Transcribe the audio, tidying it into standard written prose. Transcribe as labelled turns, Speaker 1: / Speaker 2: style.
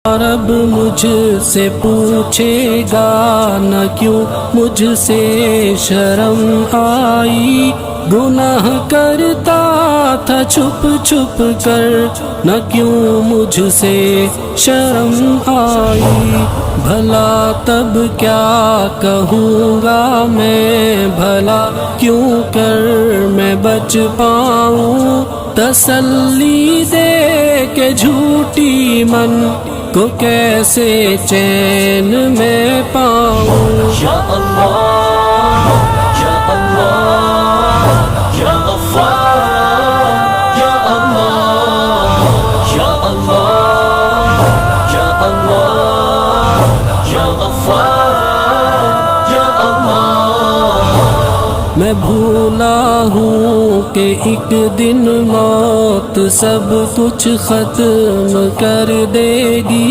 Speaker 1: رب مجھ سے پوچھے گا نہ کیوں مجھ سے شرم آئی، گناہ کرتا تھا چھپ چھپ کر نہ کیوں مجھ سے شرم آئی، بھلا تب کیا کہوں گا میں، بھلا کیوں کر میں بچ پاؤں، تسلی دے کے جھوٹی من کو کیسے چین میں پاؤں۔
Speaker 2: یا اللہ یا اللہ یا غفار، یا اللہ یا اللہ یا اللہ یا غفار، یا اللہ۔
Speaker 1: میں بھولا ہوں کہ ایک دن موت سب کچھ ختم کر دے گی،